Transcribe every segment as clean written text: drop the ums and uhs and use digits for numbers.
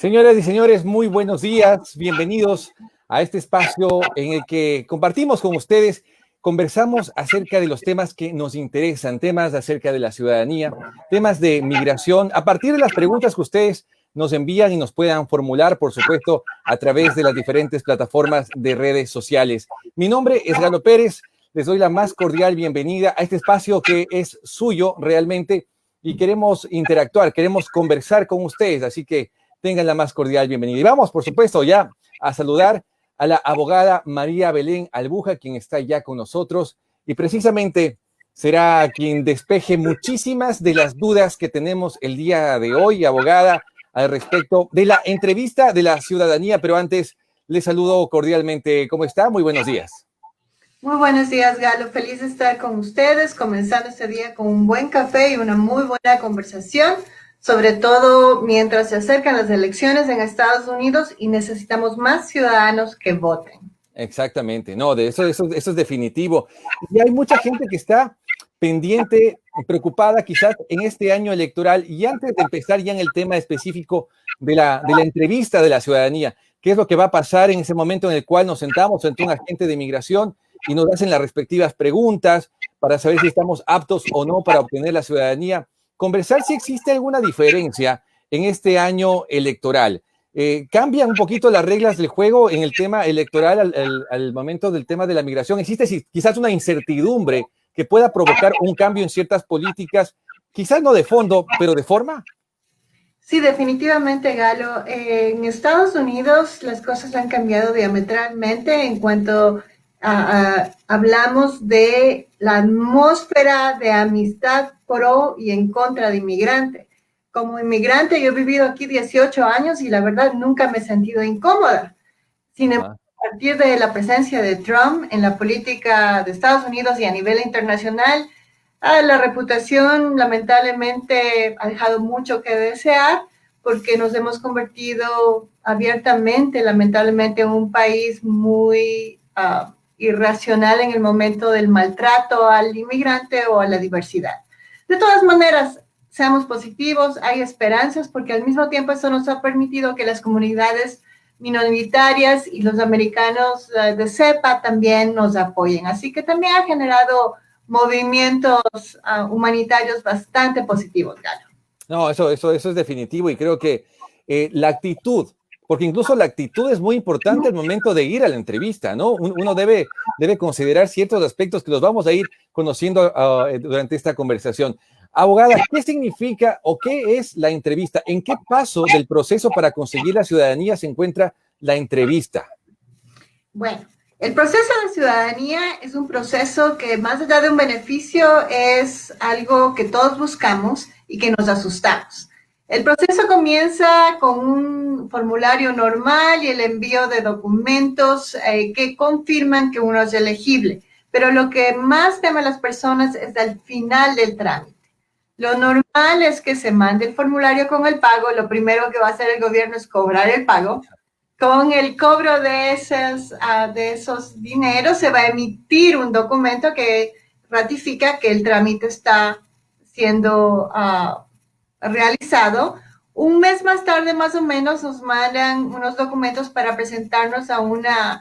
Señoras y señores, muy buenos días. Bienvenidos a este espacio en el que compartimos con ustedes, conversamos acerca de los temas que nos interesan, temas acerca de la ciudadanía, temas de migración, a partir de las preguntas que ustedes nos envían y nos puedan formular, por supuesto, a través de las diferentes plataformas de redes sociales. Mi nombre es Galo Pérez. Les doy la más cordial bienvenida a este espacio que es suyo realmente y queremos interactuar, queremos conversar con ustedes, así que tengan la más cordial bienvenida. Y vamos, por supuesto, ya a saludar a la abogada María Belén Albuja, quien está ya con nosotros y precisamente será quien despeje muchísimas de las dudas que tenemos el día de hoy, abogada, al respecto de la entrevista de la ciudadanía. Pero antes, les saludo cordialmente. ¿Cómo está? Muy buenos días. Muy buenos días, Galo. Feliz de estar con ustedes, comenzando este día con un buen café y una muy buena conversación, sobre todo mientras se acercan las elecciones en Estados Unidos y necesitamos más ciudadanos que voten. Exactamente, no, de eso es definitivo. Y hay mucha gente que está pendiente, preocupada quizás en este año electoral. Y antes de empezar ya en el tema específico de la entrevista de la ciudadanía, ¿qué es lo que va a pasar en ese momento en el cual nos sentamos ante un agente de migración y nos hacen las respectivas preguntas para saber si estamos aptos o no para obtener la ciudadanía? Conversar si existe alguna diferencia en este año electoral. ¿Cambian un poquito las reglas del juego en el tema electoral al momento del tema de la migración? ¿Existe quizás una incertidumbre que pueda provocar un cambio en ciertas políticas, quizás no de fondo, pero de forma? Sí, definitivamente, Galo. En Estados Unidos las cosas han cambiado diametralmente en cuanto hablamos de la atmósfera de amistad pro y en contra de inmigrante. Como inmigrante yo he vivido aquí 18 años y la verdad nunca me he sentido incómoda. Sin embargo, a partir de la presencia de Trump en la política de Estados Unidos y a nivel internacional, la reputación lamentablemente ha dejado mucho que desear porque nos hemos convertido abiertamente, lamentablemente, en un país muy irracional en el momento del maltrato al inmigrante o a la diversidad. De todas maneras, seamos positivos, hay esperanzas porque al mismo tiempo eso nos ha permitido que las comunidades minoritarias y los americanos de cepa también nos apoyen. Así que también ha generado movimientos humanitarios bastante positivos, Galo. No, eso es definitivo y creo que la actitud, porque incluso la actitud es muy importante al momento de ir a la entrevista, ¿no? Uno debe considerar ciertos aspectos que los vamos a ir conociendo durante esta conversación. Abogada, ¿qué significa o qué es la entrevista? ¿En qué paso del proceso para conseguir la ciudadanía se encuentra la entrevista? Bueno, el proceso de ciudadanía es un proceso que más allá de un beneficio es algo que todos buscamos y que nos asustamos. El proceso comienza con un formulario normal y el envío de documentos que confirman que uno es elegible, pero lo que más teme a las personas es al final del trámite. Lo normal es que se mande el formulario con el pago, lo primero que va a hacer el gobierno es cobrar el pago. Con el cobro de esos dineros se va a emitir un documento que ratifica que el trámite está siendo realizado. Un mes más tarde, más o menos, nos mandan unos documentos para presentarnos a una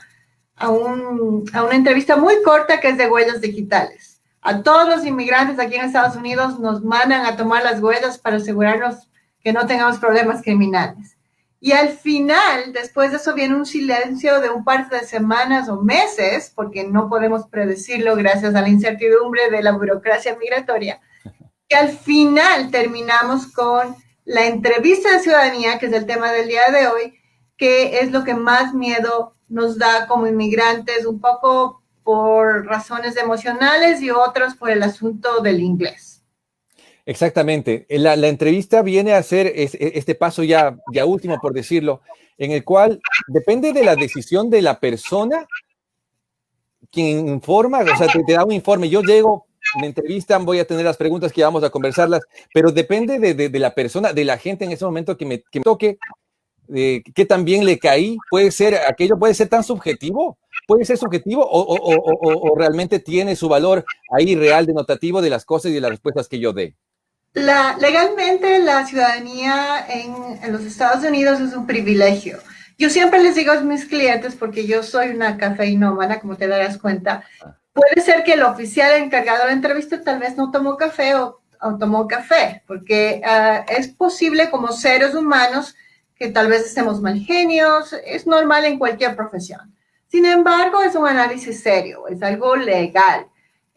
entrevista muy corta que es de huellas digitales. A todos los inmigrantes aquí en Estados Unidos nos mandan a tomar las huellas para asegurarnos que no tengamos problemas criminales. Y al final, después de eso, viene un silencio de un par de semanas o meses, porque no podemos predecirlo gracias a la incertidumbre de la burocracia migratoria, que al final terminamos con la entrevista de ciudadanía, que es el tema del día de hoy, que es lo que más miedo nos da como inmigrantes, un poco por razones emocionales y otros por el asunto del inglés. Exactamente. La entrevista viene a ser este paso ya último, por decirlo, en el cual depende de la decisión de la persona quien informa, o sea, te da un informe. Yo llego, me entrevistan, voy a tener las preguntas que vamos a conversarlas, pero depende de la persona, de la gente en ese momento que me toque, que también le caí. Aquello puede ser tan subjetivo, puede ser subjetivo o realmente tiene su valor ahí real, denotativo de las cosas y de las respuestas que yo dé. Legalmente la ciudadanía en los Estados Unidos es un privilegio. Yo siempre les digo a mis clientes, porque yo soy una cafeinómana, como te darás cuenta, puede ser que el oficial encargado de la entrevista tal vez no tomó café o tomó café, porque es posible como seres humanos que tal vez estemos mal genios, es normal en cualquier profesión. Sin embargo, es un análisis serio, es algo legal.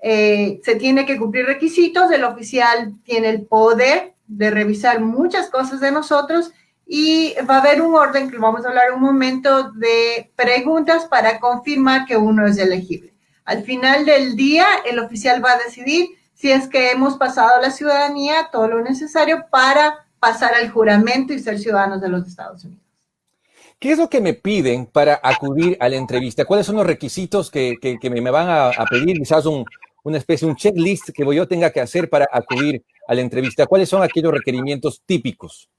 Se tiene que cumplir requisitos, el oficial tiene el poder de revisar muchas cosas de nosotros y va a haber un orden que vamos a hablar un momento de preguntas para confirmar que uno es elegible. Al final del día, el oficial va a decidir si es que hemos pasado a la ciudadanía todo lo necesario para pasar al juramento y ser ciudadanos de los Estados Unidos. ¿Qué es lo que me piden para acudir a la entrevista? ¿Cuáles son los requisitos que me van a pedir? Quizás una especie, un checklist que yo tenga que hacer para acudir a la entrevista. ¿Cuáles son aquellos requerimientos típicos?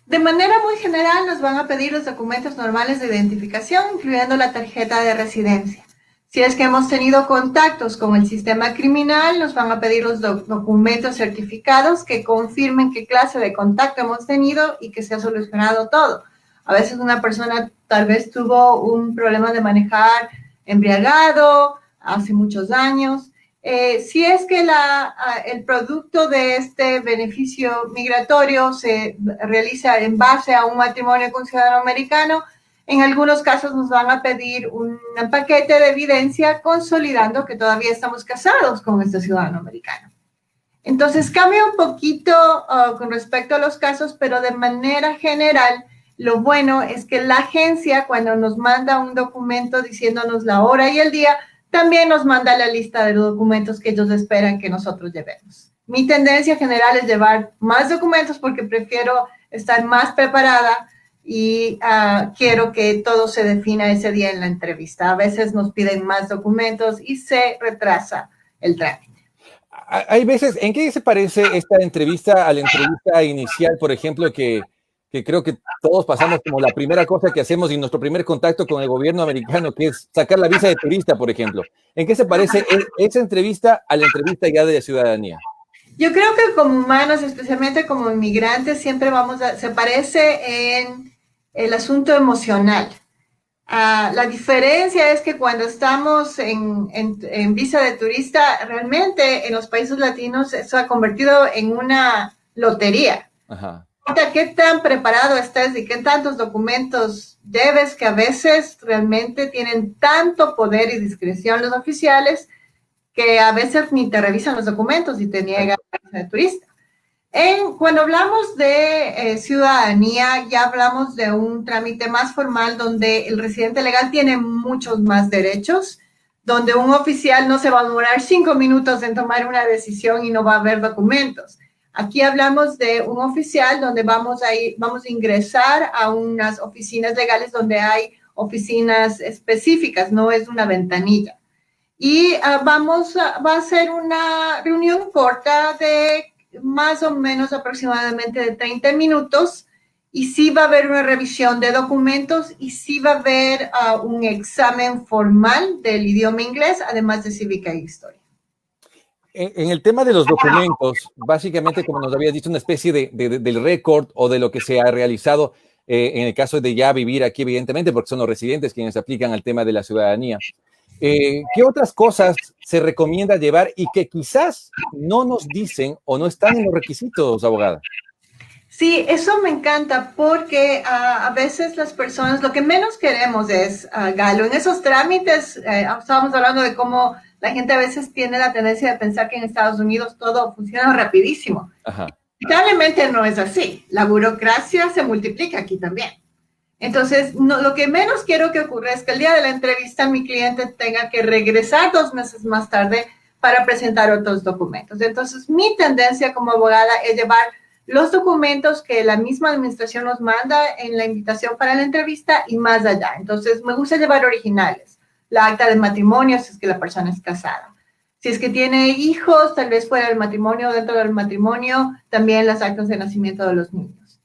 De manera muy general, nos van a pedir los documentos normales de identificación, incluyendo la tarjeta de residencia. Si es que hemos tenido contactos con el sistema criminal, nos van a pedir los documentos certificados que confirmen qué clase de contacto hemos tenido y que se ha solucionado todo. A veces una persona tal vez tuvo un problema de manejar embriagado hace muchos años. Si es que el producto de este beneficio migratorio se realiza en base a un matrimonio con ciudadano americano, en algunos casos nos van a pedir un paquete de evidencia consolidando que todavía estamos casados con este ciudadano americano. Entonces cambia un poquito con respecto a los casos, pero de manera general, lo bueno es que la agencia, cuando nos manda un documento diciéndonos la hora y el día, también nos manda la lista de los documentos que ellos esperan que nosotros llevemos. Mi tendencia general es llevar más documentos porque prefiero estar más preparada y quiero que todo se defina ese día en la entrevista. A veces nos piden más documentos y se retrasa el trámite. Hay veces, ¿en qué se parece esta entrevista a la entrevista inicial, por ejemplo, que creo que todos pasamos como la primera cosa que hacemos y nuestro primer contacto con el gobierno americano, que es sacar la visa de turista, por ejemplo? ¿En qué se parece esa entrevista a la entrevista ya de ciudadanía? Yo creo que como humanos, especialmente como inmigrantes, siempre se parece en el asunto emocional. La diferencia es que cuando estamos en visa de turista, realmente en los países latinos eso ha convertido en una lotería. Ajá. ¿Qué tan preparado estás y qué tantos documentos debes que a veces realmente tienen tanto poder y discreción los oficiales que a veces ni te revisan los documentos y te niegan la visa de turista? Cuando hablamos de ciudadanía, ya hablamos de un trámite más formal donde el residente legal tiene muchos más derechos, donde un oficial no se va a demorar 5 minutos en tomar una decisión y no va a haber documentos. Aquí hablamos de un oficial donde vamos a ingresar a unas oficinas legales donde hay oficinas específicas, no es una ventanilla. Y va a ser una reunión corta de más o menos aproximadamente de 30 minutos y sí va a haber una revisión de documentos y sí va a haber un examen formal del idioma inglés, además de cívica y historia. En el tema de los documentos, básicamente, como nos habías dicho, una especie del récord o de lo que se ha realizado en el caso de ya vivir aquí, evidentemente, porque son los residentes quienes aplican al tema de la ciudadanía. ¿Qué otras cosas se recomienda llevar y que quizás no nos dicen o no están en los requisitos, abogada? Sí, eso me encanta porque a veces las personas, lo que menos queremos es, Galo, en esos trámites, estábamos hablando de cómo la gente a veces tiene la tendencia de pensar que en Estados Unidos todo funciona rapidísimo. Ajá. Lamentablemente no es así. La burocracia se multiplica aquí también. Entonces, lo que menos quiero que ocurra es que el día de la entrevista mi cliente tenga que regresar 2 meses más tarde para presentar otros documentos. Entonces, mi tendencia como abogada es llevar los documentos que la misma administración nos manda en la invitación para la entrevista y más allá. Entonces, me gusta llevar originales. La acta de matrimonio, si es que la persona es casada. Si es que tiene hijos, tal vez fuera del matrimonio, dentro del matrimonio, también las actas de nacimiento de los niños.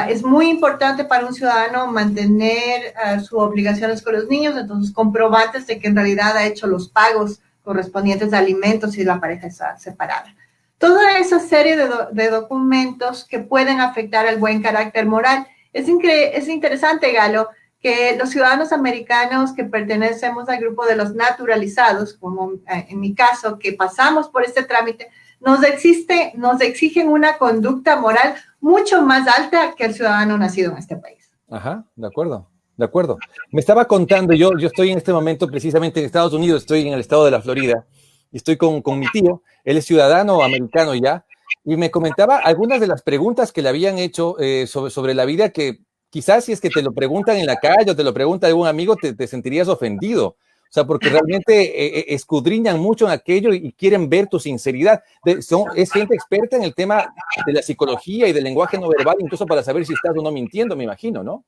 Es muy importante para un ciudadano mantener sus obligaciones con los niños, entonces comprobantes de que en realidad ha hecho los pagos correspondientes a alimentos si la pareja está separada. toda esa serie de documentos que pueden afectar al buen carácter moral. Es interesante, Galo, que los ciudadanos americanos que pertenecemos al grupo de los naturalizados, como en mi caso, que pasamos por este trámite, nos exigen una conducta moral mucho más alta que el ciudadano nacido en este país. Ajá, de acuerdo, de acuerdo. Me estaba contando, yo estoy en este momento precisamente en Estados Unidos, estoy en el estado de la Florida, y estoy con mi tío, él es ciudadano americano ya, y me comentaba algunas de las preguntas que le habían hecho sobre la vida, que quizás si es que te lo preguntan en la calle o te lo pregunta algún amigo, te sentirías ofendido. O sea, porque realmente escudriñan mucho en aquello y quieren ver tu sinceridad. Es gente experta en el tema de la psicología y del lenguaje no verbal, incluso para saber si estás o no mintiendo, me imagino, ¿no?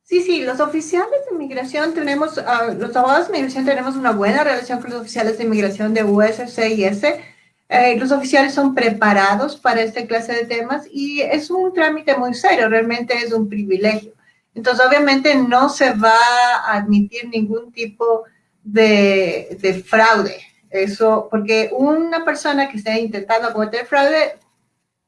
Sí, los oficiales de inmigración los abogados de inmigración tenemos una buena relación con los oficiales de inmigración de USCIS. Los oficiales son preparados para esta clase de temas y es un trámite muy serio, realmente es un privilegio. Entonces, obviamente no se va a admitir ningún tipo de fraude. Eso, porque una persona que esté intentando cometer fraude,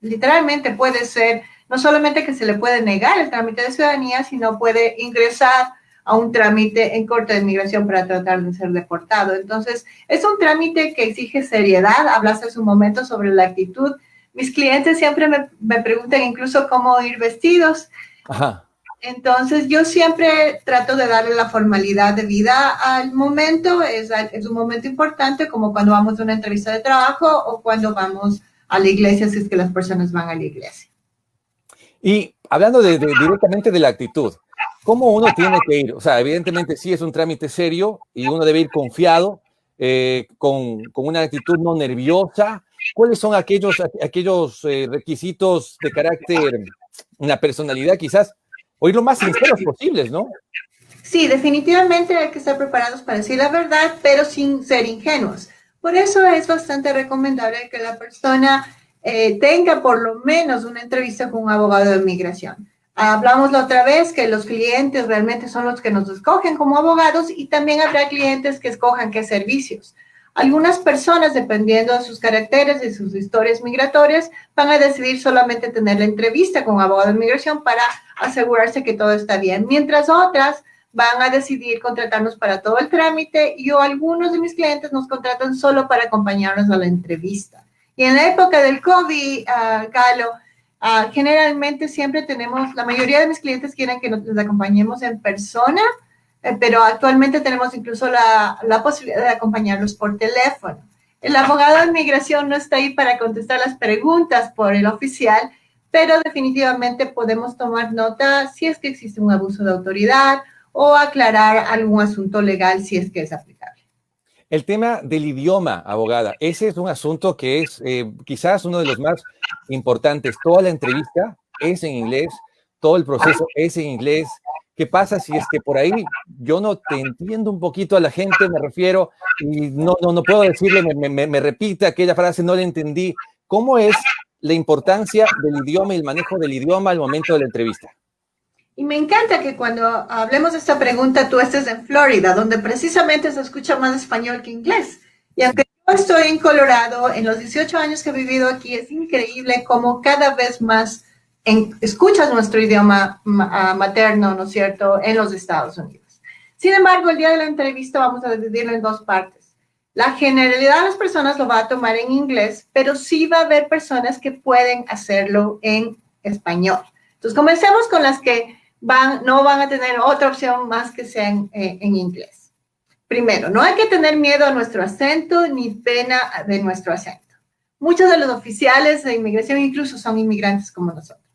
literalmente puede ser, no solamente que se le puede negar el trámite de ciudadanía, sino puede ingresar a un trámite en corte de inmigración para tratar de ser deportado. Entonces, es un trámite que exige seriedad. Hablaste hace un momento sobre la actitud. Mis clientes siempre me preguntan incluso cómo ir vestidos. Ajá. Entonces, yo siempre trato de darle la formalidad de vida al momento. Es un momento importante, como cuando vamos a una entrevista de trabajo o cuando vamos a la iglesia, si es que las personas van a la iglesia. Y hablando directamente de la actitud, ¿cómo uno tiene que ir? O sea, evidentemente sí es un trámite serio y uno debe ir confiado, con una actitud no nerviosa. ¿Cuáles son aquellos requisitos de carácter, una personalidad quizás, o ir lo más sinceros posibles, ¿no? Sí, definitivamente hay que estar preparados para decir la verdad, pero sin ser ingenuos. Por eso es bastante recomendable que la persona tenga por lo menos una entrevista con un abogado de inmigración. Hablamos la otra vez que los clientes realmente son los que nos escogen como abogados y también habrá clientes que escojan qué servicios. Algunas personas, dependiendo de sus caracteres y sus historias migratorias, van a decidir solamente tener la entrevista con un abogado de inmigración para asegurarse que todo está bien, mientras otras van a decidir contratarnos para todo el trámite y algunos de mis clientes nos contratan solo para acompañarnos a la entrevista. Y en la época del COVID, Galo, generalmente siempre la mayoría de mis clientes quieren que les acompañemos en persona, pero actualmente tenemos incluso la posibilidad de acompañarlos por teléfono. El abogado de inmigración no está ahí para contestar las preguntas por el oficial, pero definitivamente podemos tomar nota si es que existe un abuso de autoridad o aclarar algún asunto legal si es que es aplicable. El tema del idioma, abogada, ese es un asunto que es quizás uno de los más importantes. Toda la entrevista es en inglés, todo el proceso es en inglés. ¿Qué pasa si es que por ahí yo no te entiendo un poquito a la gente, me refiero, y no puedo decirle, me repite aquella frase, no la entendí? ¿Cómo es la importancia del idioma y el manejo del idioma al momento de la entrevista? Y me encanta que cuando hablemos de esta pregunta tú estés en Florida, donde precisamente se escucha más español que inglés. Y aunque yo estoy en Colorado, en los 18 años que he vivido aquí, es increíble cómo cada vez más escuchas nuestro idioma materno, ¿no es cierto?, en los Estados Unidos. Sin embargo, el día de la entrevista vamos a dividirlo en dos partes. La generalidad de las personas lo va a tomar en inglés, pero sí va a haber personas que pueden hacerlo en español. Entonces, comencemos con las que no van a tener otra opción más que sea en inglés. Primero, no hay que tener miedo a nuestro acento ni pena de nuestro acento. Muchos de los oficiales de inmigración incluso son inmigrantes como nosotros.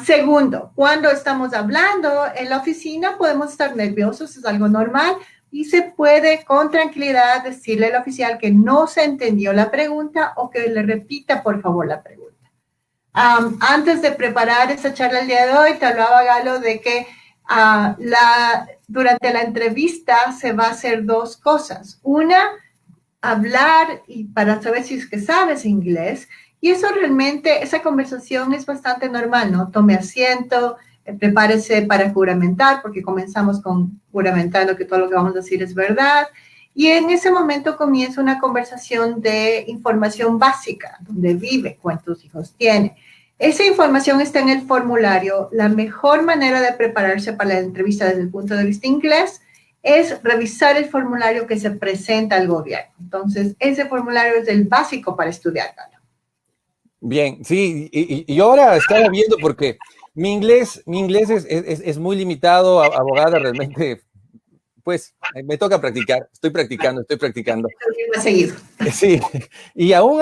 Segundo, cuando estamos hablando en la oficina podemos estar nerviosos, es algo normal, y se puede con tranquilidad decirle al oficial que no se entendió la pregunta o que le repita por favor la pregunta. Antes de preparar esta charla el día de hoy, te hablaba, Galo, de que durante la entrevista se va a hacer dos cosas. Una, hablar y para saber si es que sabes inglés. Y eso realmente, esa conversación es bastante normal, ¿no? Tome asiento, prepárese para juramentar, porque comenzamos con juramentando que todo lo que vamos a decir es verdad. Y en ese momento comienza una conversación de información básica, dónde vive, cuántos hijos tiene. Esa información está en el formulario. La mejor manera de prepararse para la entrevista desde el punto de vista inglés es revisar el formulario que se presenta al gobierno. Entonces, ese formulario es el básico para estudiar. Bien, sí, y yo ahora estaba viendo porque mi inglés es muy limitado, abogada, realmente, pues me toca practicar, estoy practicando. Seguido. Sí, y aún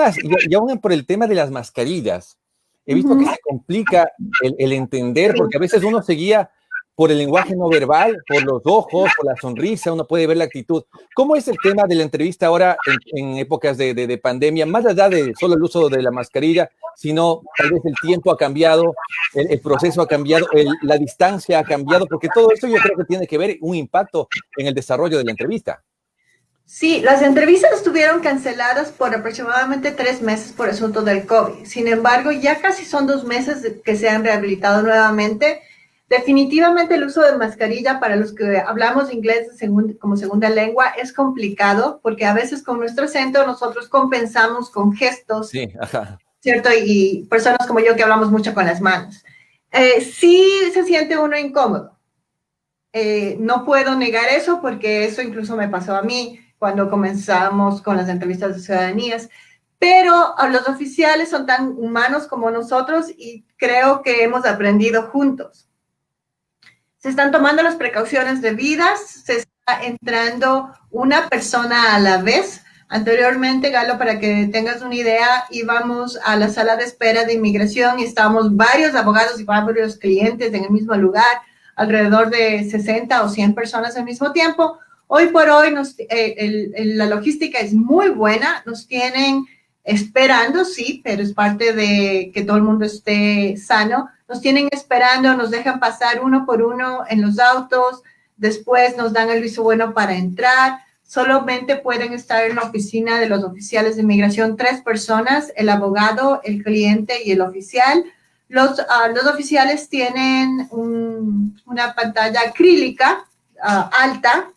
por el tema de las mascarillas, he visto que Ujú. se complica el entender, porque a veces uno seguía por el lenguaje no verbal, por los ojos, por la sonrisa, uno puede ver la actitud. ¿Cómo es el tema de la entrevista ahora en épocas de pandemia, más allá de solo el uso de la mascarilla, sino tal vez el tiempo ha cambiado, el proceso ha cambiado, la distancia ha cambiado, porque todo esto yo creo que tiene que ver un impacto en el desarrollo de la entrevista? Sí, las entrevistas estuvieron canceladas por aproximadamente 3 meses por asunto del COVID. Sin embargo, ya casi son 2 meses que se han rehabilitado nuevamente. Definitivamente el uso de mascarilla para los que hablamos inglés como segunda lengua es complicado porque a veces con nuestro acento nosotros compensamos con gestos, Sí, ajá. ¿cierto? Y personas como yo que hablamos mucho con las manos. Sí se siente uno incómodo. No puedo negar eso porque eso incluso me pasó a mí cuando comenzamos con las entrevistas de ciudadanías, pero los oficiales son tan humanos como nosotros y creo que hemos aprendido juntos. Se están tomando las precauciones debidas, se está entrando una persona a la vez. Anteriormente, Galo, para que tengas una idea, íbamos a la sala de espera de inmigración y estábamos varios abogados y varios clientes en el mismo lugar, alrededor de 60 o 100 personas al mismo tiempo. Hoy por hoy la logística es muy buena, nos tienen esperando, sí, pero es parte de que todo el mundo esté sano. Nos tienen esperando, nos dejan pasar uno por uno en los autos, después nos dan el visto bueno para entrar. Solamente pueden estar en la oficina de los oficiales de inmigración 3 personas, el abogado, el cliente y el oficial. Los oficiales tienen una pantalla acrílica alta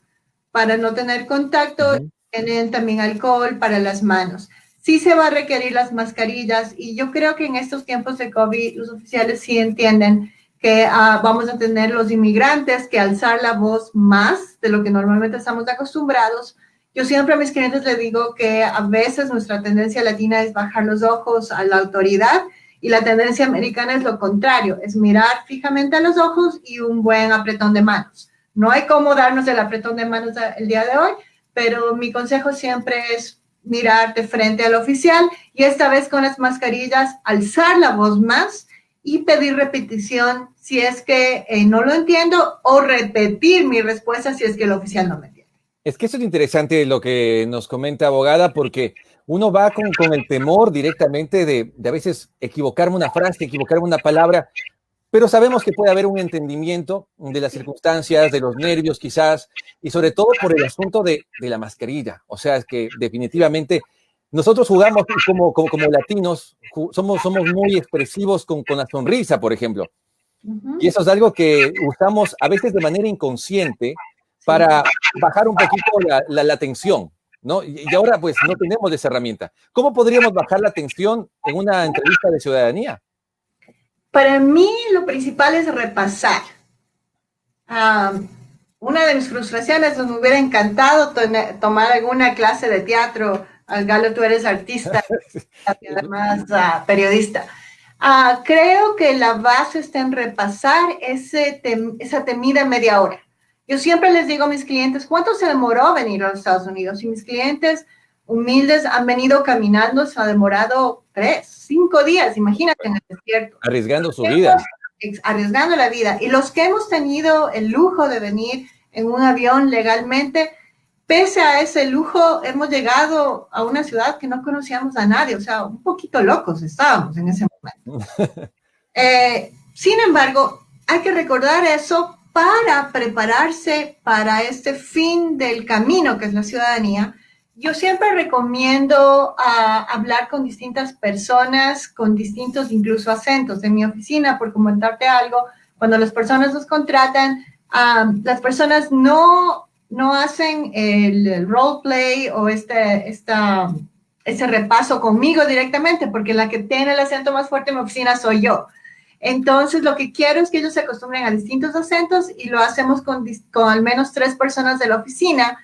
para no tener contacto. Ujú. Tienen también alcohol para las manos. Sí se va a requerir las mascarillas y yo creo que en estos tiempos de COVID los oficiales sí entienden que vamos a tener los inmigrantes que alzar la voz más de lo que normalmente estamos acostumbrados. Yo siempre a mis clientes les digo que a veces nuestra tendencia latina es bajar los ojos a la autoridad y la tendencia americana es lo contrario, es mirar fijamente a los ojos y un buen apretón de manos. No hay cómo darnos el apretón de manos el día de hoy, pero mi consejo siempre es mirar de frente al oficial y esta vez con las mascarillas alzar la voz más y pedir repetición si es que no lo entiendo o repetir mi respuesta si es que el oficial no me entiende. Es que eso es interesante lo que nos comenta, abogada, porque uno va con el temor directamente de a veces equivocarme una frase, equivocarme una palabra, pero sabemos que puede haber un entendimiento de las circunstancias, de los nervios quizás, y sobre todo por el asunto de la mascarilla. O sea, es que definitivamente nosotros jugamos como latinos, somos muy expresivos con la sonrisa, por ejemplo. Y eso es algo que usamos a veces de manera inconsciente Sí. para bajar un poquito la tensión, ¿no? Y ahora pues no tenemos esa herramienta. ¿Cómo podríamos bajar la tensión en una entrevista de ciudadanía? Para mí lo principal es repasar. Una de mis frustraciones, me hubiera encantado tomar alguna clase de teatro. Galo, tú eres artista, además periodista. Creo que la base está en repasar esa temida media hora. Yo siempre les digo a mis clientes, ¿cuánto se demoró venir a los Estados Unidos? Y mis clientes humildes han venido caminando, se ha demorado 3, 5 días, imagínate en el desierto. Arriesgando su vida. Arriesgando la vida. Y los que hemos tenido el lujo de venir en un avión legalmente, pese a ese lujo, hemos llegado a una ciudad que no conocíamos a nadie, o sea, un poquito locos estábamos en ese momento. Sin embargo, hay que recordar eso para prepararse para este fin del camino que es la ciudadanía. Yo siempre recomiendo hablar con distintas personas, con distintos incluso acentos. En mi oficina, por comentarte algo, cuando las personas nos contratan, las personas no no hacen el role play o ese repaso conmigo directamente, porque la que tiene el acento más fuerte en mi oficina soy yo. Entonces, lo que quiero es que ellos se acostumbren a distintos acentos y lo hacemos con al menos 3 personas de la oficina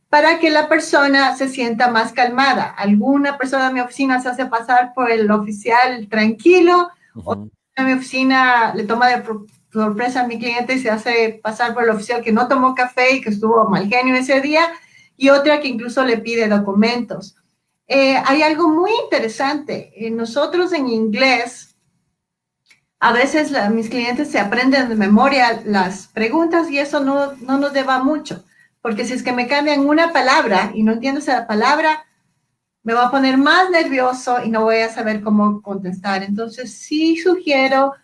para que la persona se sienta más calmada. Alguna persona de mi oficina se hace pasar por el oficial tranquilo, otra de mi oficina le toma de sorpresa a mi cliente y se hace pasar por el oficial que no tomó café y que estuvo mal genio ese día, y otra que incluso le pide documentos. Hay algo muy interesante. Nosotros en inglés, a veces mis clientes se aprenden de memoria las preguntas y eso no nos lleva mucho, porque si es que me cambian una palabra y no entiendo esa palabra, me va a poner más nervioso y no voy a saber cómo contestar. Entonces, sí sugiero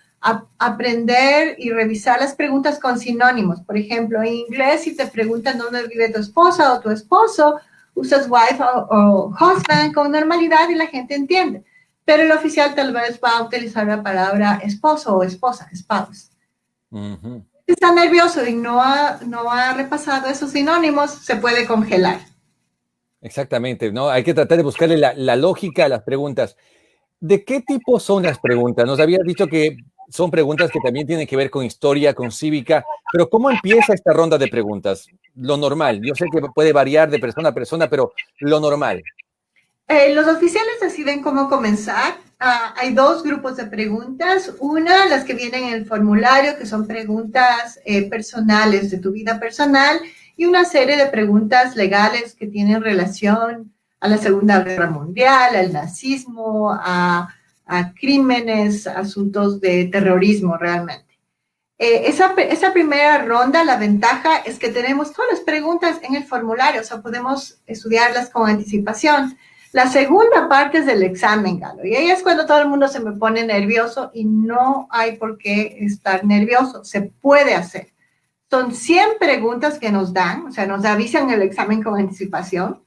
aprender y revisar las preguntas con sinónimos. Por ejemplo, en inglés, si te preguntan dónde vive tu esposa o tu esposo, usas wife o husband con normalidad y la gente entiende. Pero el oficial tal vez va a utilizar la palabra esposo o esposa, spouse. Si está nervioso y no ha repasado esos sinónimos, se puede congelar. Exactamente, ¿no? Hay que tratar de buscarle la lógica a las preguntas. ¿De qué tipo son las preguntas? Nos habías dicho que son preguntas que también tienen que ver con historia, con cívica, pero ¿cómo empieza esta ronda de preguntas? Lo normal. Yo sé que puede variar de persona a persona, pero lo normal. Los oficiales deciden cómo comenzar. Hay 2 grupos de preguntas. Una, las que vienen en el formulario, que son preguntas personales de tu vida personal, y una serie de preguntas legales que tienen relación a la Segunda Guerra Mundial, al nazismo, a crímenes, asuntos de terrorismo realmente. Esa primera ronda, la ventaja es que tenemos todas las preguntas en el formulario, o sea, podemos estudiarlas con anticipación. La segunda parte es del examen, Galo, y ahí es cuando todo el mundo se me pone nervioso y no hay por qué estar nervioso, se puede hacer. Son 100 preguntas que nos dan, o sea, nos avisan el examen con anticipación.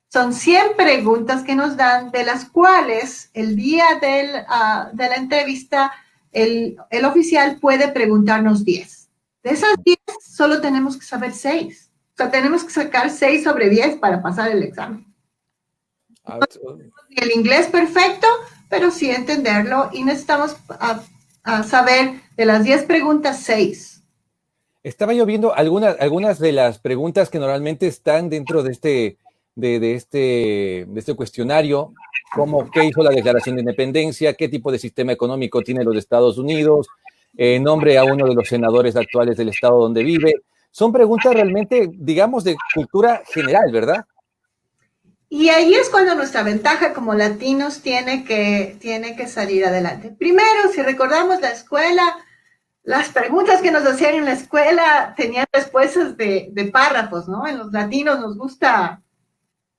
Son 100 preguntas que nos dan, de las cuales el día de la entrevista el oficial puede preguntarnos 10. De esas 10, solo tenemos que saber 6. O sea, tenemos que sacar 6 sobre 10 para pasar el examen. El inglés perfecto, pero sí entenderlo y necesitamos saber de las 10 preguntas 6. Estaba yo viendo algunas de las preguntas que normalmente están dentro de este cuestionario, como qué hizo la Declaración de Independencia, qué tipo de sistema económico tiene los Estados Unidos, nombre a uno de los senadores actuales del estado donde vive. Son preguntas realmente, digamos, de cultura general, ¿verdad? Y ahí es cuando nuestra ventaja como latinos tiene que salir adelante. Primero, si recordamos la escuela, las preguntas que nos hacían en la escuela tenían respuestas de párrafos, ¿no? En los latinos nos gusta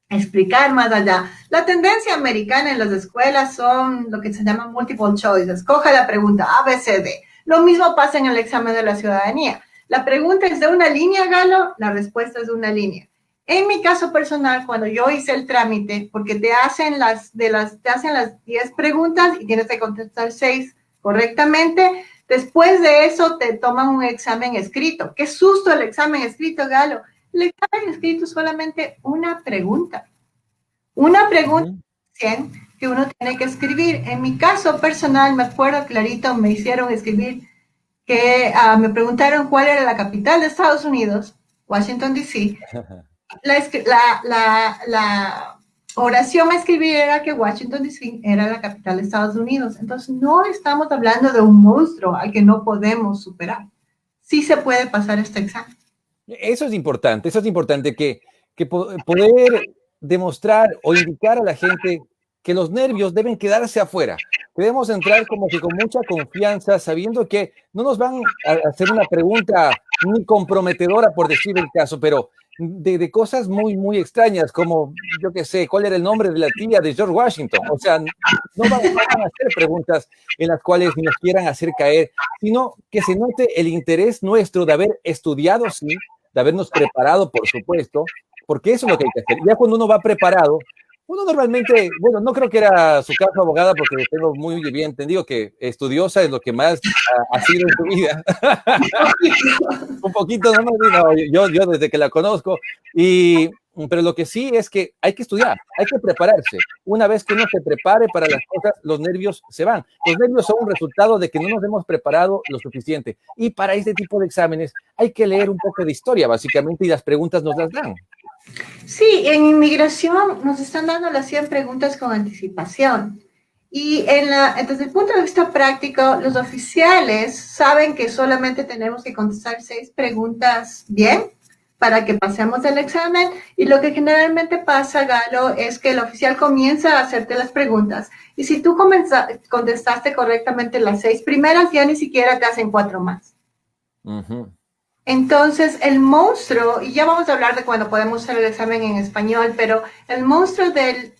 explicar más allá. La tendencia americana en las escuelas son lo que se llama multiple choice. Escoja la pregunta A, B, C, D. Lo mismo pasa en el examen de la ciudadanía. La pregunta es de una línea, Galo, la respuesta es de una línea. En mi caso personal, cuando yo hice el trámite, porque te hacen las 10 preguntas y tienes que contestar 6 correctamente, después de eso te toman un examen escrito. Qué susto el examen escrito, Galo. El examen escrito es solamente una pregunta. Una pregunta que uno tiene que escribir. En mi caso personal, me acuerdo clarito, me hicieron escribir que me preguntaron cuál era la capital de Estados Unidos, Washington, D.C. La oración a escribir era que Washington, D.C. era la capital de Estados Unidos. Entonces, no estamos hablando de un monstruo al que no podemos superar. Sí se puede pasar este examen. Eso es importante que poder demostrar o indicar a la gente que los nervios deben quedarse afuera. Debemos entrar como que con mucha confianza, sabiendo que no nos van a hacer una pregunta muy comprometedora, por decir el caso, pero de cosas muy, muy extrañas, como, yo qué sé, cuál era el nombre de la tía de George Washington. O sea, no van a hacer preguntas en las cuales nos quieran hacer caer, sino que se note el interés nuestro de haber estudiado, sí, de habernos preparado, por supuesto, porque eso es lo que hay que hacer. Ya cuando uno va preparado, Uno normalmente, bueno, no creo que era su caso, abogada, porque tengo muy bien entendido que estudiosa es lo que más ha sido en su vida. Un poquito, no, yo desde que la conozco, pero lo que sí es que hay que estudiar, hay que prepararse. Una vez que uno se prepare para las cosas, los nervios se van. Los nervios son un resultado de que no nos hemos preparado lo suficiente. Y para este tipo de exámenes hay que leer un poco de historia, básicamente, y las preguntas nos las dan. Sí, en inmigración nos están dando las 100 preguntas con anticipación. Y desde el punto de vista práctico, los oficiales saben que solamente tenemos que contestar 6 preguntas bien para que pasemos el examen. Y lo que generalmente pasa, Galo, es que el oficial comienza a hacerte las preguntas. Y si tú contestaste correctamente las 6 primeras, ya ni siquiera te hacen 4 más. Uh-huh. Entonces, el monstruo, y ya vamos a hablar de cuando podemos hacer el examen en español, pero el monstruo del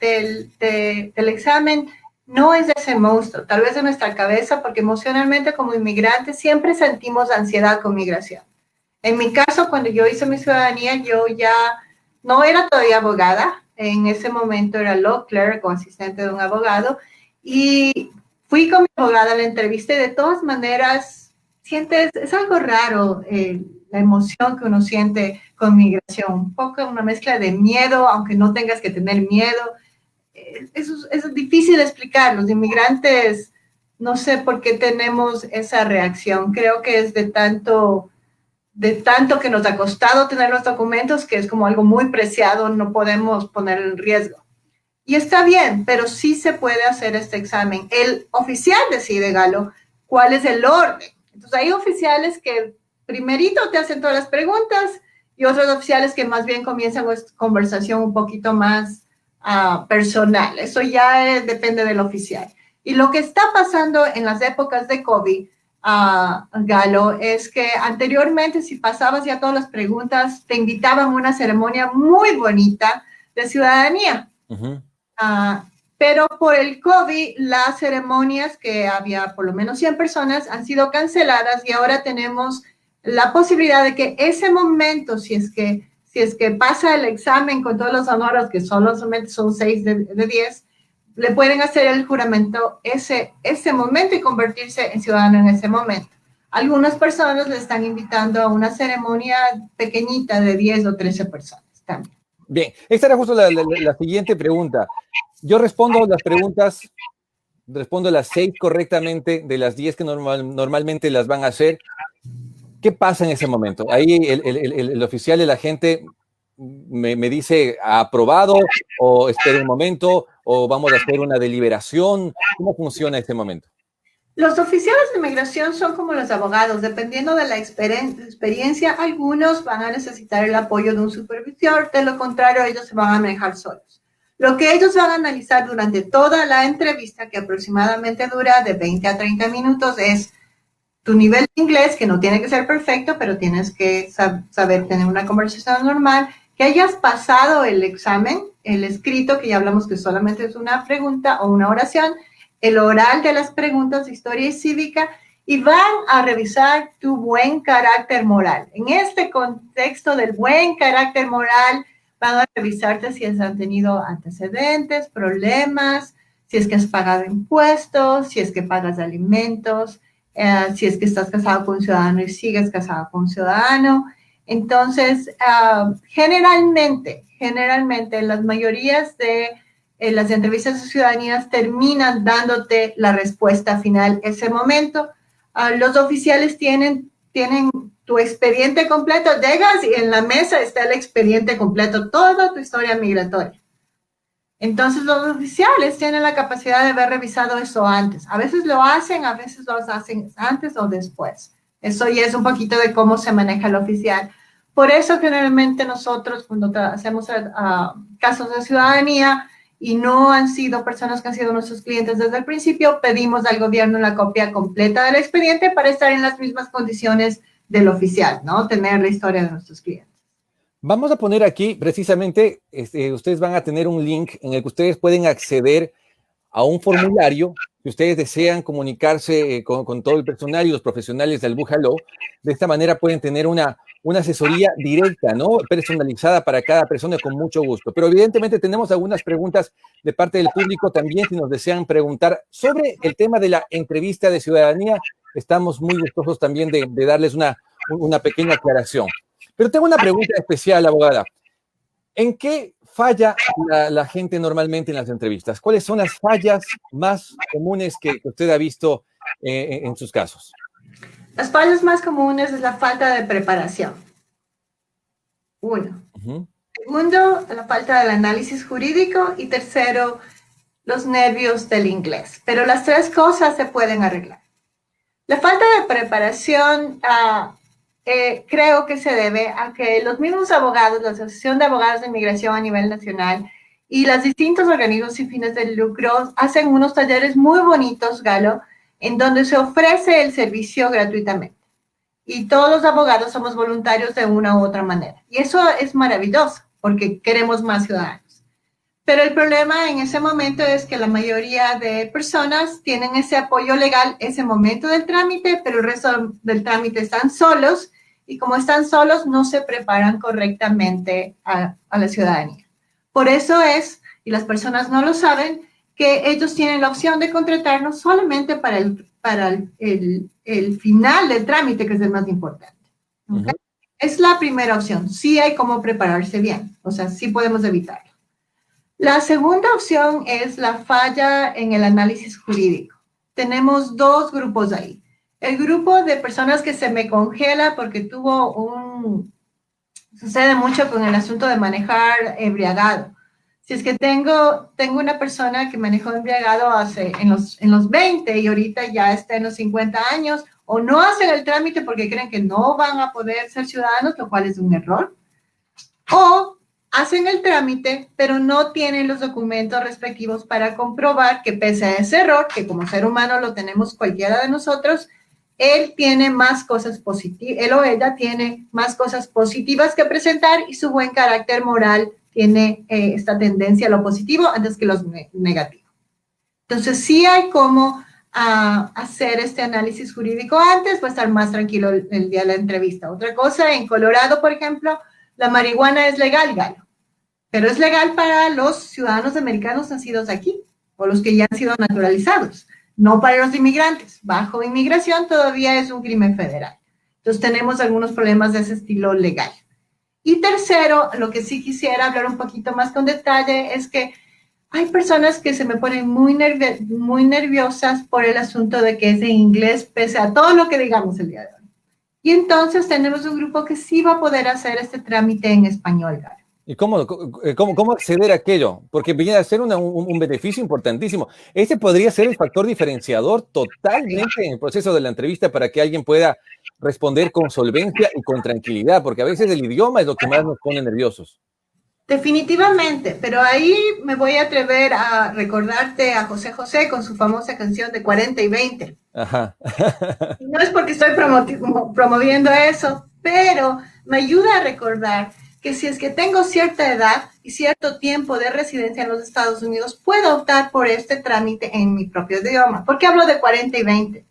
examen no es ese monstruo, tal vez de nuestra cabeza, porque emocionalmente como inmigrantes siempre sentimos ansiedad con migración. En mi caso, cuando yo hice mi ciudadanía, yo ya no era todavía abogada, en ese momento era law clerk o asistente de un abogado, y fui con mi abogada a la entrevista y de todas maneras sientes, es algo raro la emoción que uno siente con migración, un poco una mezcla de miedo, aunque no tengas que tener miedo. Eso es difícil de explicar. Los inmigrantes, no sé por qué tenemos esa reacción. Creo que es de tanto que nos ha costado tener los documentos, que es como algo muy preciado, no podemos poner en riesgo. Y está bien, pero sí se puede hacer este examen. El oficial decide, Galo, cuál es el orden. Entonces hay oficiales que primerito te hacen todas las preguntas y otros oficiales que más bien comienzan una conversación un poquito más personal. Eso ya depende del oficial. Y lo que está pasando en las épocas de COVID, Galo, es que anteriormente si pasabas ya todas las preguntas, te invitaban a una ceremonia muy bonita de ciudadanía. Uh-huh. Pero por el COVID, las ceremonias, que había por lo menos 100 personas, han sido canceladas y ahora tenemos la posibilidad de que ese momento, si es que pasa el examen con todos los honores, que solamente son 6 de 10, le pueden hacer el juramento ese momento y convertirse en ciudadano en ese momento. Algunas personas le están invitando a una ceremonia pequeñita de 10 o 13 personas también. Bien, esta era justo la siguiente pregunta. Yo respondo las preguntas, respondo las 6 correctamente de las 10 que normalmente las van a hacer. ¿Qué pasa en ese momento? Ahí el oficial, el agente me dice aprobado o espera un momento o vamos a hacer una deliberación. ¿Cómo funciona este momento? Los oficiales de migración son como los abogados, dependiendo de la experiencia, algunos van a necesitar el apoyo de un supervisor, de lo contrario ellos se van a manejar solos. Lo que ellos van a analizar durante toda la entrevista, que aproximadamente dura de 20 a 30 minutos, es tu nivel de inglés, que no tiene que ser perfecto, pero tienes que saber tener una conversación normal, que hayas pasado el examen, el escrito, que ya hablamos que solamente es una pregunta o una oración, el oral de las preguntas de historia y cívica, y van a revisar tu buen carácter moral. En este contexto del buen carácter moral, van a revisarte si has tenido antecedentes, problemas, si es que has pagado impuestos, si es que pagas alimentos, si es que estás casado con un ciudadano y sigues casado con un ciudadano. Entonces, generalmente, las mayorías de las entrevistas de ciudadanías terminan dándote la respuesta final ese momento. Los oficiales tienen tu expediente completo, llegas y en la mesa está el expediente completo, toda tu historia migratoria. Entonces los oficiales tienen la capacidad de haber revisado eso antes. A veces lo hacen, a veces lo hacen antes o después. Eso ya es un poquito de cómo se maneja el oficial. Por eso generalmente nosotros cuando hacemos casos de ciudadanía y no han sido personas que han sido nuestros clientes desde el principio, pedimos al gobierno la copia completa del expediente para estar en las mismas condiciones del oficial, ¿no? Tener la historia de nuestros clientes. Vamos a poner aquí, precisamente, ustedes van a tener un link en el que ustedes pueden acceder a un formulario si ustedes desean comunicarse con todo el personal y los profesionales del Bujalo. De esta manera pueden tener una una asesoría directa, ¿no? Personalizada para cada persona con mucho gusto. Pero evidentemente tenemos algunas preguntas de parte del público también si nos desean preguntar sobre el tema de la entrevista de ciudadanía. Estamos muy gustosos también de darles una pequeña aclaración. Pero tengo una pregunta especial, abogada. ¿En qué falla la gente normalmente en las entrevistas? ¿Cuáles son las fallas más comunes que usted ha visto en sus casos? Las fallas más comunes es la falta de preparación. Uno. Segundo, la falta del análisis jurídico. Y tercero, los nervios del inglés. Pero las tres cosas se pueden arreglar. La falta de preparación creo que se debe a que los mismos abogados, la Asociación de Abogados de Inmigración a nivel nacional y los distintos organismos sin fines de lucro hacen unos talleres muy bonitos, Galo, en donde se ofrece el servicio gratuitamente. Y todos los abogados somos voluntarios de una u otra manera. Y eso es maravilloso, porque queremos más ciudadanos. Pero el problema en ese momento es que la mayoría de personas tienen ese apoyo legal ese momento del trámite, pero el resto del trámite están solos y como están solos no se preparan correctamente a la ciudadanía. Por eso es, y las personas no lo saben, que ellos tienen la opción de contratarnos solamente para el final del trámite, que es el más importante. ¿Okay? Es la primera opción. Sí hay cómo prepararse bien, o sea, sí podemos evitarlo. La segunda opción es la falla en el análisis jurídico. Tenemos dos grupos ahí. El grupo de personas que se me congela porque sucede mucho con el asunto de manejar embriagado. Si es que tengo una persona que manejó embriagado en los 20 y ahorita ya está en los 50 años, o no hacen el trámite porque creen que no van a poder ser ciudadanos, lo cual es un error, o hacen el trámite, pero no tienen los documentos respectivos para comprobar que pese a ese error, que como ser humano lo tenemos cualquiera de nosotros, él tiene más cosas positivas, él o ella tiene más cosas positivas que presentar y su buen carácter moral tiene esta tendencia a lo positivo antes que lo negativo. Entonces, sí hay cómo hacer este análisis jurídico antes, va a estar más tranquilo el día de la entrevista. Otra cosa, en Colorado, por ejemplo, la marihuana es legal, Galo, pero es legal para los ciudadanos americanos nacidos aquí o los que ya han sido naturalizados, no para los inmigrantes. Bajo inmigración todavía es un crimen federal. Entonces tenemos algunos problemas de ese estilo legal. Y tercero, lo que sí quisiera hablar un poquito más con detalle es que hay personas que se me ponen muy nerviosas por el asunto de que es en inglés, pese a todo lo que digamos el día de hoy. Y entonces tenemos un grupo que sí va a poder hacer este trámite en español, Galo. ¿Y cómo acceder a aquello? Porque viene a ser un beneficio importantísimo. Este podría ser el factor diferenciador totalmente en el proceso de la entrevista para que alguien pueda responder con solvencia y con tranquilidad, porque a veces el idioma es lo que más nos pone nerviosos. Definitivamente, pero ahí me voy a atrever a recordarte a José José con su famosa canción de 40 y 20. Ajá. No es porque estoy promoviendo eso, pero me ayuda a recordar que si es que tengo cierta edad y cierto tiempo de residencia en los Estados Unidos, puedo optar por este trámite en mi propio idioma. ¿Por qué hablo de 40 y 20?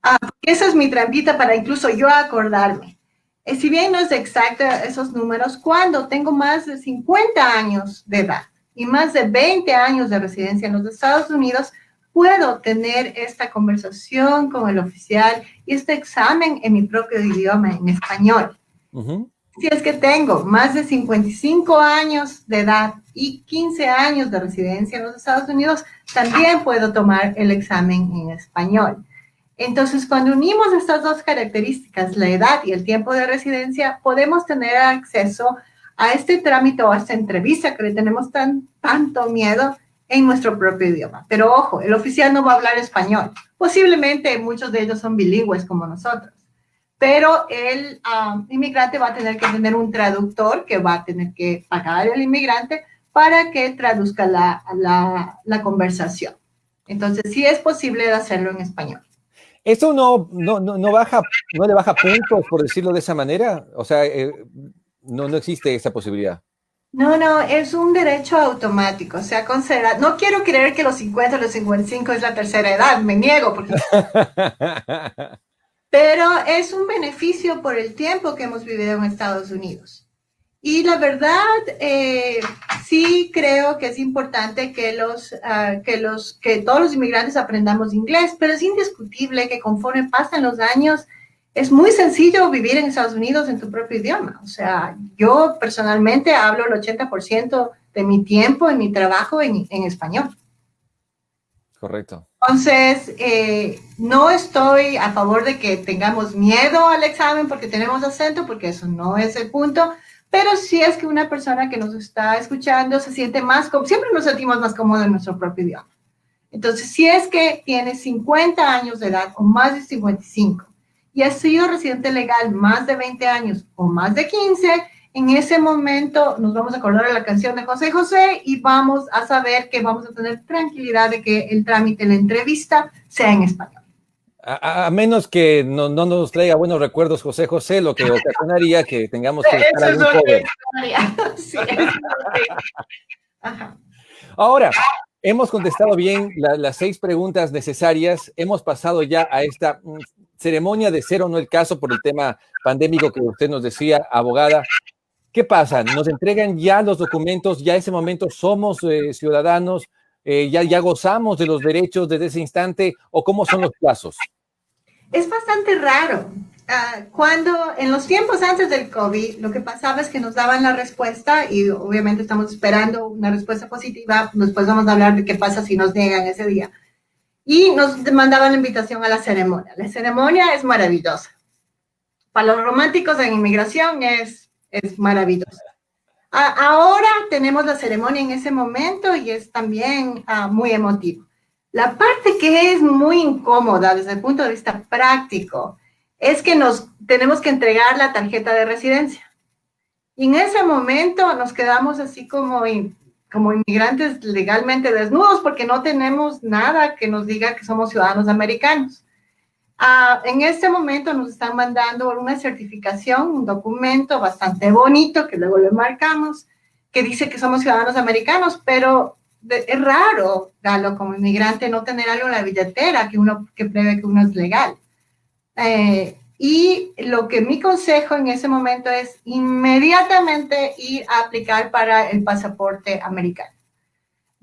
Porque esa es mi trampita para incluso yo acordarme. Si bien no es exacto esos números, cuando tengo más de 50 años de edad y más de 20 años de residencia en los Estados Unidos, puedo tener esta conversación con el oficial y este examen en mi propio idioma, en español. Si es que tengo más de 55 años de edad y 15 años de residencia en los Estados Unidos, también puedo tomar el examen en español. Entonces, cuando unimos estas dos características, la edad y el tiempo de residencia, podemos tener acceso a este trámite o a esta entrevista que le tenemos tanto miedo en nuestro propio idioma. Pero ojo, el oficial no va a hablar español. Posiblemente muchos de ellos son bilingües como nosotros. Pero el inmigrante va a tener que tener un traductor que va a tener que pagar al inmigrante para que traduzca la conversación. Entonces, sí es posible hacerlo en español. ¿Esto no le baja puntos, por decirlo de esa manera? O sea, no existe esa posibilidad. No, es un derecho automático, o sea, considera, no quiero creer que los 50 o los 55 es la tercera edad, me niego, porque pero es un beneficio por el tiempo que hemos vivido en Estados Unidos. Y la verdad, sí creo que es importante que todos los inmigrantes aprendamos inglés, pero es indiscutible que conforme pasan los años, es muy sencillo vivir en Estados Unidos en tu propio idioma. O sea, yo personalmente hablo el 80% de mi tiempo en mi trabajo en español. Correcto. Entonces, no estoy a favor de que tengamos miedo al examen porque tenemos acento, porque eso no es el punto, pero sí es que una persona que nos está escuchando se siente más, siempre nos sentimos más cómodos en nuestro propio idioma. Entonces, si es que tienes 50 años de edad o más de 55 y has sido residente legal más de 20 años o más de 15, en ese momento nos vamos a acordar de la canción de José José y vamos a saber que vamos a tener tranquilidad de que el trámite, la entrevista, sea en español. A menos que no nos traiga buenos recuerdos José José, lo que ocasionaría que tengamos que buscar Eso es algún otra cover. historia. Sí, eso es otra. Ajá. Ahora, hemos contestado bien las 6 preguntas necesarias. Hemos pasado ya a esta ceremonia de ser o no el caso por el tema pandémico que usted nos decía, abogada. ¿Qué pasa? ¿Nos entregan ya los documentos? ¿Ya ese momento somos ciudadanos? ¿Ya gozamos de los derechos desde ese instante? ¿O cómo son los plazos? Es bastante raro. Cuando en los tiempos antes del COVID, lo que pasaba es que nos daban la respuesta y obviamente estamos esperando una respuesta positiva. Después vamos a hablar de qué pasa si nos niegan ese día. Y nos mandaban la invitación a la ceremonia. La ceremonia es maravillosa. Para los románticos en inmigración es maravillosa. Ahora tenemos la ceremonia en ese momento y es también muy emotivo. La parte que es muy incómoda desde el punto de vista práctico es que nos tenemos que entregar la tarjeta de residencia. Y en ese momento nos quedamos así como inmigrantes legalmente desnudos porque no tenemos nada que nos diga que somos ciudadanos americanos. En este momento nos están mandando una certificación, un documento bastante bonito que luego le marcamos, que dice que somos ciudadanos americanos, pero es raro, Galo, como inmigrante, no tener algo en la billetera que pruebe que uno es legal. Y lo que mi consejo en ese momento es inmediatamente ir a aplicar para el pasaporte americano.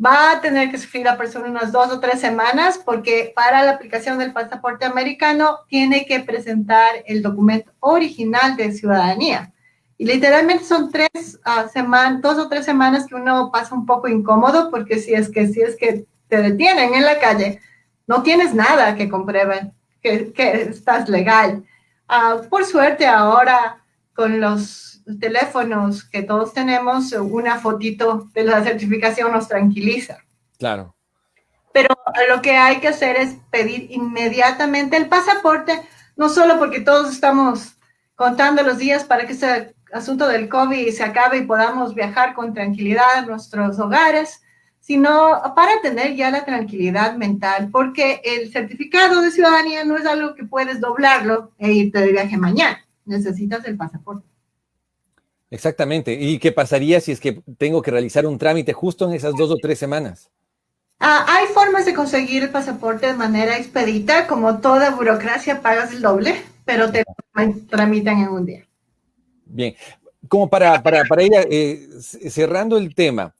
Va a tener que sufrir la persona unas 2 o 3 semanas porque para la aplicación del pasaporte americano tiene que presentar el documento original de ciudadanía. Y literalmente son 2 o 3 semanas que uno pasa un poco incómodo porque si es que te detienen en la calle, no tienes nada que compruebe que estás legal. Por suerte ahora con los teléfonos que todos tenemos, una fotito de la certificación nos tranquiliza. Claro. Pero lo que hay que hacer es pedir inmediatamente el pasaporte, no solo porque todos estamos contando los días para que ese asunto del COVID se acabe y podamos viajar con tranquilidad a nuestros hogares, sino para tener ya la tranquilidad mental, porque el certificado de ciudadanía no es algo que puedes doblarlo e irte de viaje mañana. Necesitas el pasaporte. Exactamente. ¿Y qué pasaría si es que tengo que realizar un trámite justo en esas 2 o 3 semanas? Hay formas de conseguir el pasaporte de manera expedita, como toda burocracia pagas el doble, pero te tramitan en un día. Bien, como para ir cerrando el tema,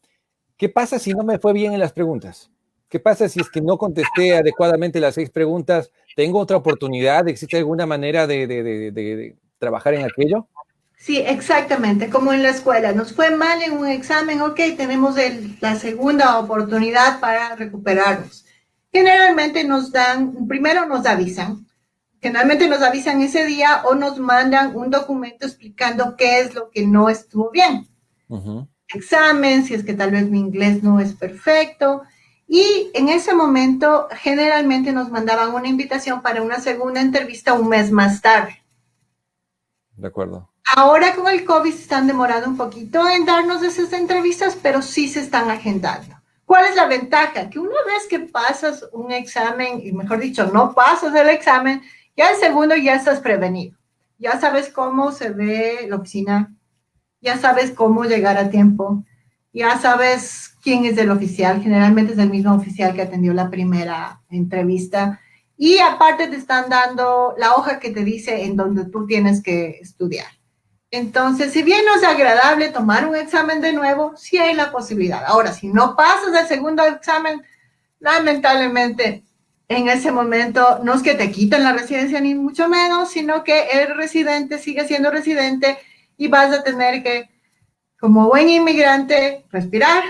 ¿qué pasa si no me fue bien en las preguntas? ¿Qué pasa si es que no contesté adecuadamente las 6 preguntas? ¿Tengo otra oportunidad? ¿Existe alguna manera de trabajar en aquello? Sí, exactamente, como en la escuela. Nos fue mal en un examen, ok, tenemos la segunda oportunidad para recuperarnos. Generalmente primero nos avisan, generalmente nos avisan ese día o nos mandan un documento explicando qué es lo que no estuvo bien. Examen, si es que tal vez mi inglés no es perfecto. Y en ese momento, generalmente nos mandaban una invitación para una segunda entrevista un mes más tarde. De acuerdo. Ahora con el COVID se están demorando un poquito en darnos esas entrevistas, pero sí se están agendando. ¿Cuál es la ventaja? Que una vez que pasas un examen, y mejor dicho, no pasas el examen, ya el segundo ya estás prevenido. Ya sabes cómo se ve la oficina, ya sabes cómo llegar a tiempo, ya sabes quién es el oficial, generalmente es el mismo oficial que atendió la primera entrevista, Y aparte te están dando la hoja que te dice en donde tú tienes que estudiar. Entonces, si bien no es agradable tomar un examen de nuevo, sí hay la posibilidad. Ahora, si no pasas el segundo examen, lamentablemente, en ese momento no es que te quiten la residencia ni mucho menos, sino que el residente sigue siendo residente y vas a tener que, como buen inmigrante, respirar,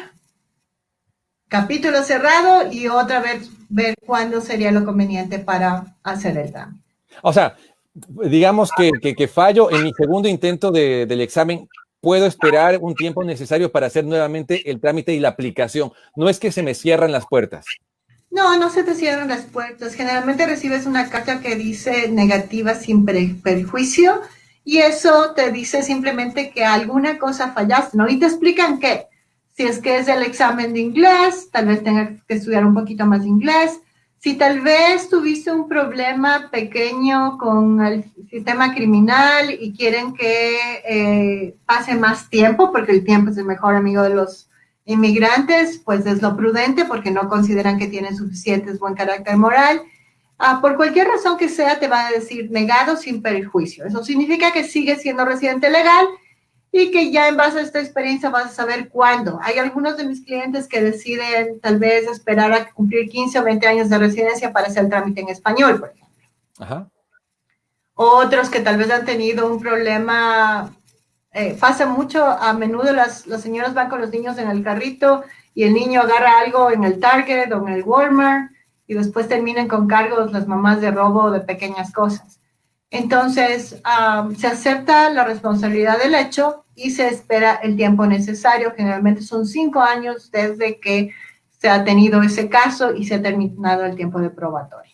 capítulo cerrado y otra vez ver cuándo sería lo conveniente para hacer el trámite. O sea, digamos que fallo en mi segundo intento del examen, puedo esperar un tiempo necesario para hacer nuevamente el trámite y la aplicación. No es que se me cierran las puertas. No, no se te cierran las puertas. Generalmente recibes una carta que dice negativa sin perjuicio y eso te dice simplemente que alguna cosa fallaste, ¿no? Y te explican que si es que es el examen de inglés, tal vez tengas que estudiar un poquito más de inglés. Si tal vez tuviste un problema pequeño con el sistema criminal y quieren que pase más tiempo, porque el tiempo es el mejor amigo de los inmigrantes, pues es lo prudente porque no consideran que tienen suficientes buen carácter moral. Por cualquier razón que sea, te va a decir negado sin perjuicio. Eso significa que sigues siendo residente legal y que ya en base a esta experiencia vas a saber cuándo. Hay algunos de mis clientes que deciden tal vez esperar a cumplir 15 o 20 años de residencia para hacer el trámite en español, por ejemplo. Ajá. Otros que tal vez han tenido un problema, pasa mucho, a menudo las señoras van con los niños en el carrito y el niño agarra algo en el Target o en el Walmart y después terminan con cargos las mamás de robo de pequeñas cosas. Entonces, se acepta la responsabilidad del hecho y se espera el tiempo necesario. Generalmente son 5 años desde que se ha tenido ese caso y se ha terminado el tiempo de probatorio.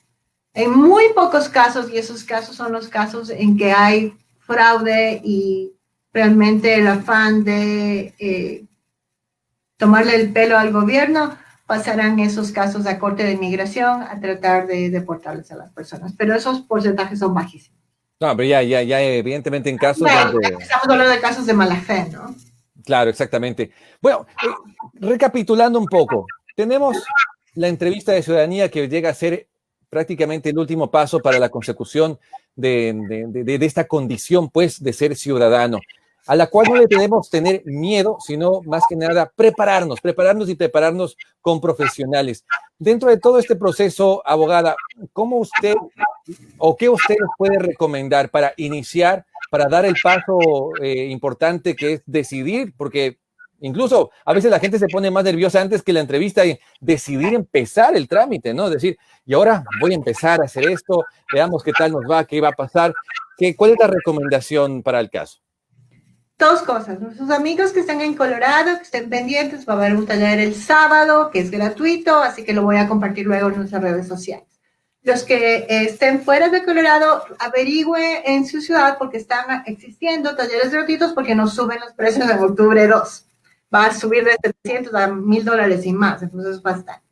En muy pocos casos, y esos casos son los casos en que hay fraude y realmente el afán de tomarle el pelo al gobierno, pasarán esos casos a Corte de Inmigración a tratar de deportarles a las personas. Pero esos porcentajes son bajísimos. No, pero ya, evidentemente en casos Bueno, donde. estamos hablando de casos de mala fe, ¿no? Claro, exactamente. Bueno, recapitulando un poco, tenemos la entrevista de ciudadanía que llega a ser prácticamente el último paso para la consecución de esta condición, pues, de ser ciudadano, a la cual no le debemos tener miedo, sino más que nada prepararnos con profesionales. Dentro de todo este proceso, abogada, ¿cómo usted o qué usted nos puede recomendar para iniciar, para dar el paso importante que es decidir? Porque incluso a veces la gente se pone más nerviosa antes que la entrevista y decidir empezar el trámite, ¿no? Decir, y ahora voy a empezar a hacer esto, veamos qué tal nos va, qué va a pasar. ¿Cuál es la recomendación para el caso? Dos cosas. Nuestros amigos que están en Colorado, que estén pendientes, va a haber un taller el sábado que es gratuito, así que lo voy a compartir luego en nuestras redes sociales. Los que estén fuera de Colorado, averigüe en su ciudad porque están existiendo talleres gratuitos porque nos suben los precios en octubre 2. Va a subir de $700 a $1,000 y más, entonces es bastante.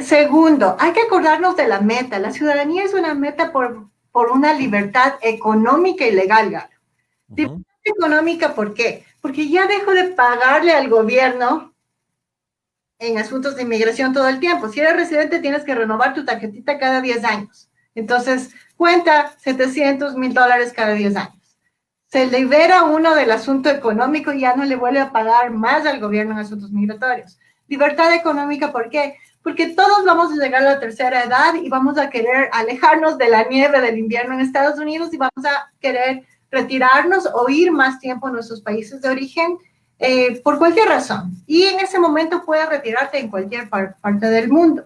Segundo, hay que acordarnos de la meta. La ciudadanía es una meta por una libertad económica y legal, Galo. Libertad económica, ¿por qué? Porque ya dejo de pagarle al gobierno en asuntos de inmigración todo el tiempo. Si eres residente, tienes que renovar tu tarjetita cada 10 años. Entonces, cuenta $700, $1,000 cada 10 años. Se libera uno del asunto económico y ya no le vuelve a pagar más al gobierno en asuntos migratorios. Libertad económica, ¿por qué? Porque todos vamos a llegar a la tercera edad y vamos a querer alejarnos de la nieve del invierno en Estados Unidos y vamos a querer retirarnos o ir más tiempo a nuestros países de origen por cualquier razón. Y en ese momento puedes retirarte en cualquier parte del mundo.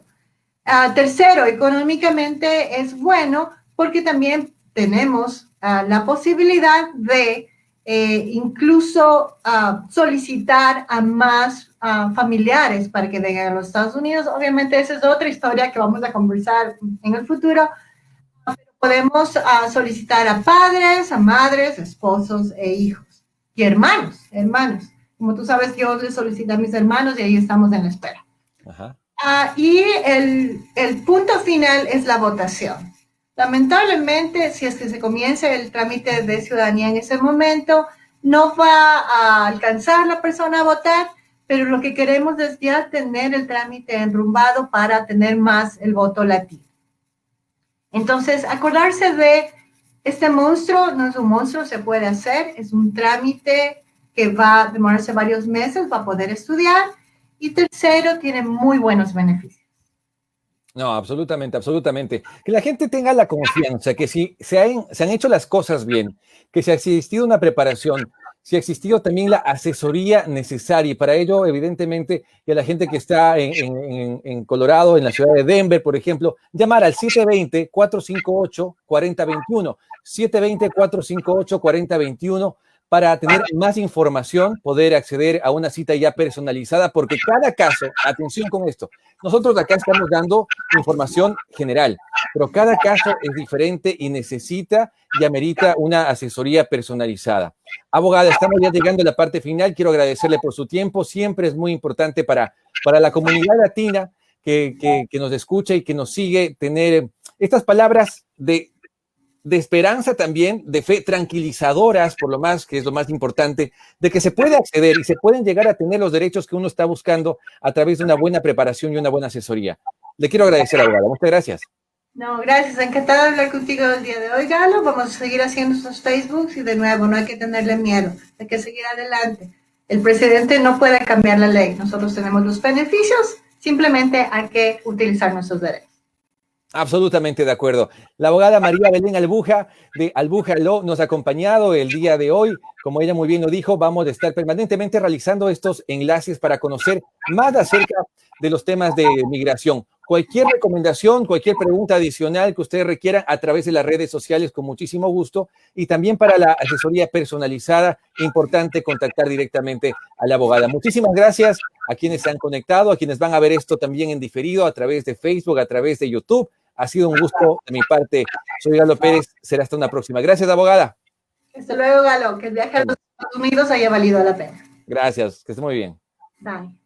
Tercero, económicamente es bueno porque también tenemos la posibilidad de incluso solicitar a más familiares para que vengan a los Estados Unidos. Obviamente esa es otra historia que vamos a conversar en el futuro. Podemos solicitar a padres, a madres, esposos e hijos. Y hermanos. Como tú sabes, yo les solicito a mis hermanos y ahí estamos en la espera. Ajá. Y el punto final es la votación. Lamentablemente, si es que se comienza el trámite de ciudadanía en ese momento, no va a alcanzar la persona a votar, pero lo que queremos es ya tener el trámite enrumbado para tener más el voto latino. Entonces, acordarse de este monstruo, no es un monstruo, se puede hacer, es un trámite que va a demorarse varios meses, va a poder estudiar. Y tercero, tiene muy buenos beneficios. No, absolutamente, absolutamente. Que la gente tenga la confianza que si se han hecho las cosas bien, que si ha existido una preparación, si ha existido también la asesoría necesaria. Y para ello, evidentemente, que la gente que está en Colorado, en la ciudad de Denver, por ejemplo, llamar al 720-458-4021, 720-458-4021, para tener más información, poder acceder a una cita ya personalizada, porque cada caso, atención con esto, nosotros acá estamos dando información general, pero cada caso es diferente y necesita y amerita una asesoría personalizada. Abogada, estamos ya llegando a la parte final. Quiero agradecerle por su tiempo. Siempre es muy importante para la comunidad latina que nos escucha y que nos sigue tener estas palabras de esperanza también, de fe, tranquilizadoras, por lo más, que es lo más importante, de que se puede acceder y se pueden llegar a tener los derechos que uno está buscando a través de una buena preparación y una buena asesoría. Le quiero agradecer, abogada. Muchas gracias. No, gracias. Encantada de hablar contigo el día de hoy, Galo. Vamos a seguir haciendo estos Facebooks y de nuevo, no hay que tenerle miedo, hay que seguir adelante. El presidente no puede cambiar la ley. Nosotros tenemos los beneficios, simplemente hay que utilizar nuestros derechos. Absolutamente de acuerdo. La abogada María Belén Albuja de Albuja Law nos ha acompañado el día de hoy. Como ella muy bien lo dijo, vamos a estar permanentemente realizando estos enlaces para conocer más acerca de los temas de migración. Cualquier recomendación, cualquier pregunta adicional que ustedes requieran a través de las redes sociales, con muchísimo gusto. Y también para la asesoría personalizada, importante contactar directamente a la abogada. Muchísimas gracias a quienes se han conectado, a quienes van a ver esto también en diferido a través de Facebook, a través de YouTube. Ha sido un gusto de mi parte. Soy Galo Pérez. Será hasta una próxima. Gracias, abogada. Hasta luego, Galo. Que el viaje a los Estados Unidos haya valido la pena. Gracias. Que esté muy bien. Bye.